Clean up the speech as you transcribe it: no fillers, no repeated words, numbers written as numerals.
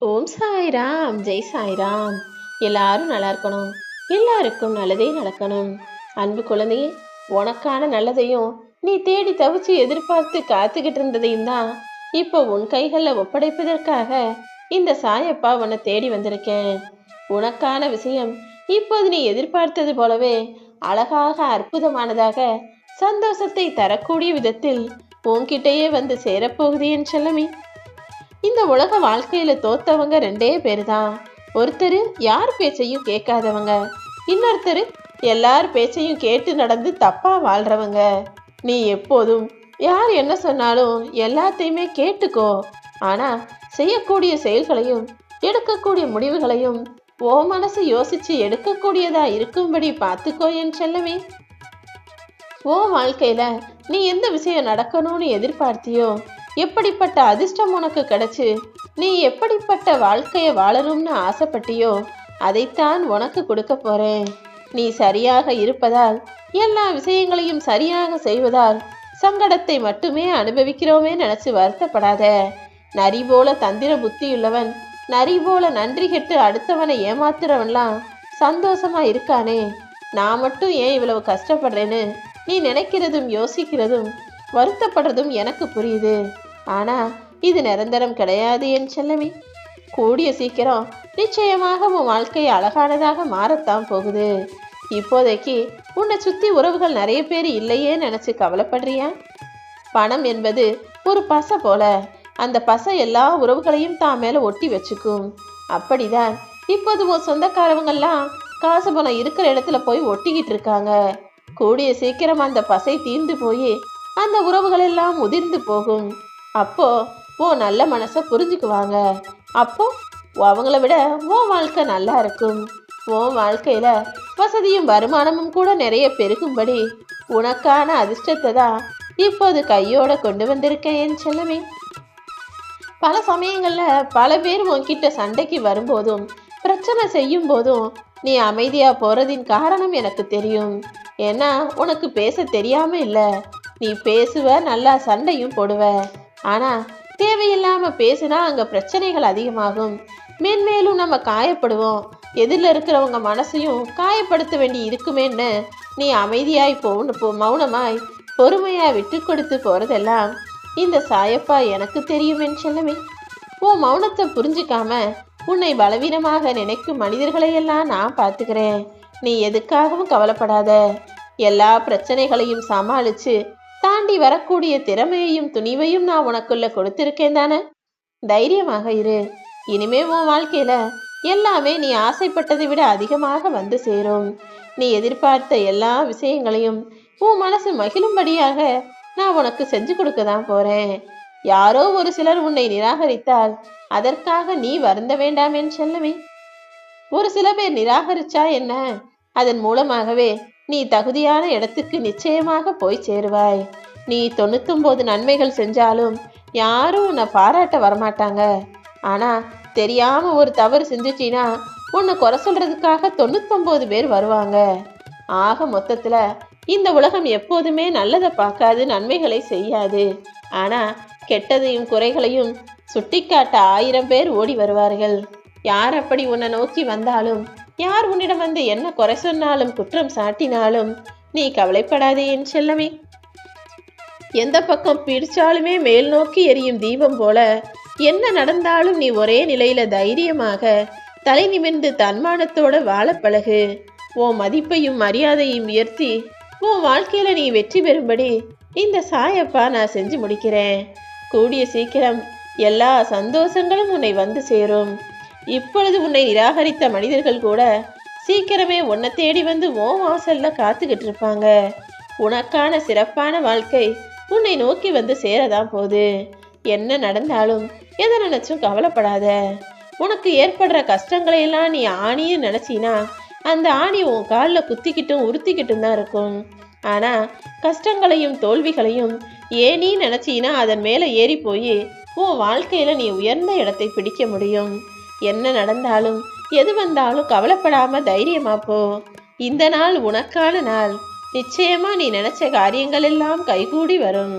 ஓம் சாய்ராம், ஜெய் சாய்ராம். எல்லாரும் நல்லா இருக்கணும். எல்லாருக்கும் நல்லதே நடக்கணும். அன்பு குழந்தையே, உனக்கான நல்லதையும் நீ தேடி தவிச்சு எதிர்பார்த்து காத்துக்கிட்டு இருந்ததையும் தான் இப்போ உன் கைகளில் ஒப்படைப்பதற்காக இந்த சாயப்பா உன்னை தேடி வந்திருக்கேன். உனக்கான விஷயம் இப்போது நீ எதிர்பார்த்தது போலவே அழகாக, அற்புதமானதாக, சந்தோஷத்தை தரக்கூடிய விதத்தில் உன்கிட்டயே வந்து சேரப்போகுது என் செல்லமே. இந்த உலக வாழ்க்கையில தோத்தவங்க ரெண்டே பேரு தான். ஒருத்தர் யார் பேச்சையும் கேட்காதவங்க, இன்னொருத்தர் எல்லார் பேச்சையும் கேட்டு நடந்து தப்பா வாழ்றவங்க. நீ எப்போதும் யார் என்ன சொன்னாலும் எல்லாத்தையுமே கேட்டுக்கோ. ஆனா செய்யக்கூடிய செயல்களையும் எடுக்கக்கூடிய முடிவுகளையும் ஓ மனசு யோசிச்சு எடுக்கக்கூடியதா இருக்கும்படி பார்த்துக்கோ என் செல்லமே. ஓ வாழ்க்கையில நீ எந்த விஷயம் நடக்கணும்னு எதிர்பார்த்தியோ, எப்படிப்பட்ட அதிர்ஷ்டம் உனக்கு கிடைச்சு நீ எப்படிப்பட்ட வாழ்க்கைய வாழணும்னு ஆசைப்பட்டியோ அதைத்தான் உனக்கு கொடுக்க போறேன். நீ சரியாக இருப்பதால், எல்லா விஷயங்களையும் சரியாக செய்வதால் சங்கடத்தை மட்டுமே அனுபவிக்கிறோமே நினைச்சு வருத்தப்படாத. நரி போல தந்திர புத்தியுள்ளவன், நரி போல நன்றி கெட்டு அடுத்தவனை ஏமாத்துறவன்லாம் சந்தோஷமா இருக்கானே. நான் மட்டும் ஏன் இவ்வளவு கஷ்டப்படுறேன்னு நீ நினைக்கிறதும் யோசிக்கிறதும் வருத்தப்படுறதும் எனக்கு புரியுது. ஆனா இது நிரந்தரம் கிடையாது என் செல்லமே. கூடிய சீக்கிரம் நிச்சயமாக உன் வாழ்க்கை அழகானதாக மாறத்தான் போகுது. இப்போதைக்கு உன்னை சுத்தி உறவுகள் நிறைய பேர் இல்லையே நினைச்சு கவலைப்படுறியா? பணம் என்பது ஒரு பசை போல, அந்த பசை எல்லா உறவுகளையும் தான் மேல ஒட்டி வச்சுக்கும். அப்படிதான் இப்போது உன் சொந்தக்காரவங்கெல்லாம் காசு பணம் இருக்கிற இடத்துல போய் ஒட்டிக்கிட்டு இருக்காங்க. கூடிய சீக்கிரம் அந்த பசை தீர்ந்து போய் அந்த உறவுகள் எல்லாம் உதிர்ந்து போகும். அப்போ ஓ நல்ல மனசை புரிஞ்சுக்குவாங்க. அப்போ அவங்கள விட ஓ வாழ்க்கை நல்லா இருக்கும். ஓ வாழ்க்கையில வசதியும் வருமானமும் கூட நிறைய பெருகும்படி உனக்கான அதிர்ஷ்டத்தை தான் இப்போது கையோட கொண்டு வந்திருக்கேன் என் செல்லமே. பல சமயங்கள்ல பல பேர் உன்கிட்ட சண்டைக்கு வரும்போதும் பிரச்சனை செய்யும் போதும் நீ அமைதியா போறதின் காரணம் எனக்கு தெரியும். ஏன்னா உனக்கு பேச தெரியாம இல்ல. நீ பேசுவ, நல்லா சண்டையும் போடுவ. ஆனா தேவையில்லாம பேசினா அங்க பிரச்சனைகள் அதிகமாகும். மேன்மேலும் நம்ம காயப்படுவோம். எதிரில் இருக்கிறவங்க மனசையும் காயப்படுத்த வேண்டி இருக்குமேன்னு நீ அமைதியாய் மௌனமாய் பொறுமையா விட்டு கொடுத்து போறதெல்லாம் இந்த சாயப்பா எனக்கு தெரியும் என் செல்லமே. உன் மௌனத்தை புரிஞ்சுக்காம உன்னை பலவீனமாக நினைக்கும் மனிதர்களையெல்லாம் நான் பார்த்துக்கிறேன். நீ எதுக்காகவும் கவலைப்படாத. எல்லா பிரச்சனைகளையும் சமாளிச்சு தாண்டி வரக்கூடிய திறமையையும் துணிவையும் நான் உனக்குள்ள கொடுத்திருக்கேன் தானே. தைரியமாக இரு. இனிமே உன் வாழ்க்கையில எல்லாமே நீ ஆசைப்பட்டதை விட அதிகமாக வந்து சேரும். நீ எதிர்பார்த்த எல்லா விஷயங்களையும் உன் மனசு மகிழும்படியாக நான் உனக்கு செஞ்சு கொடுக்க தான் போறேன். யாரோ ஒரு சிலர் உன்னை நிராகரித்தால் அதற்காக நீ வருந்த வேண்டாம் என் செல்லமே. ஒரு சில பேர் நிராகரிச்சா என்ன, அதன் மூலமாகவே நீ தகுதியான இடத்துக்கு நிச்சயமாக போய் சேருவாய். நீ 99 நன்மைகள் செஞ்சாலும் யாரும் உன்னை பாராட்ட வரமாட்டாங்க. ஆனா தெரியாம ஒரு தவறு செஞ்சுட்டீனா உன்னை குறை சொல்றதுக்காக 99 பேர் வருவாங்க. ஆக மொத்தத்துல இந்த உலகம் எப்போதுமே நல்லதை பார்க்காது, நன்மைகளை செய்யாது. ஆனா கெட்டதையும் குறைகளையும் சுட்டிக்காட்ட 1000 பேர் ஓடி வருவார்கள். யார் அப்படி உன்னை நோக்கி வந்தாலும், யார் உன்னிடம் வந்து என்ன குறை சொன்னாலும் குற்றம் சாட்டினாலும் நீ கவலைப்படாதே என் செல்லமே. எந்த பக்கம் பிடிச்சாலுமே மேல் நோக்கி எரியும் தீபம் போல என்ன நடந்தாலும் நீ ஒரே நிலையில தைரியமாக தலை நிமிர்ந்து தன்மானத்தோட வாழ பழகு. உன் மதிப்பையும் மரியாதையும் உயர்த்தி உன் வாழ்க்கையில நீ வெற்றி பெறும்படி இந்த சாயப்பா நான் செஞ்சு முடிக்கிறேன். கூடிய சீக்கிரம் எல்லா சந்தோஷங்களும் உன்னை வந்து சேரும். இப்பொழுது உன்னை நிராகரித்த மனிதர்கள் கூட சீக்கிரமே உன்னை தேடி வந்து உன் வாசல்ல காத்துக்கிட்டு இருப்பாங்க. உனக்கான சிறப்பான வாழ்க்கை உன்னை நோக்கி வந்து சேரதான் போகுது. என்ன நடந்தாலும் எதை நினைச்சும் கவலைப்படாத. உனக்கு ஏற்படுற கஷ்டங்களை எல்லாம் நீ ஆணின்னு நினைச்சினா அந்த ஆணி உன் காலில் குத்திக்கிட்டும் உறுத்திக்கிட்டும் தான் இருக்கும். ஆனா கஷ்டங்களையும் தோல்விகளையும் ஏனி நினைச்சினா அதன் மேல ஏறி போய் உன் வாழ்க்கையில நீ உயர்ந்த இடத்தை பிடிக்க முடியும். என்ன நடந்தாலும் எது வந்தாலும் கவலைப்படாம தைரியமா போ. இந்த நாள் உனக்கான நாள். நிச்சயமா நீ நினைச்ச காரியங்கள் எல்லாம் கைகூடி வரும்.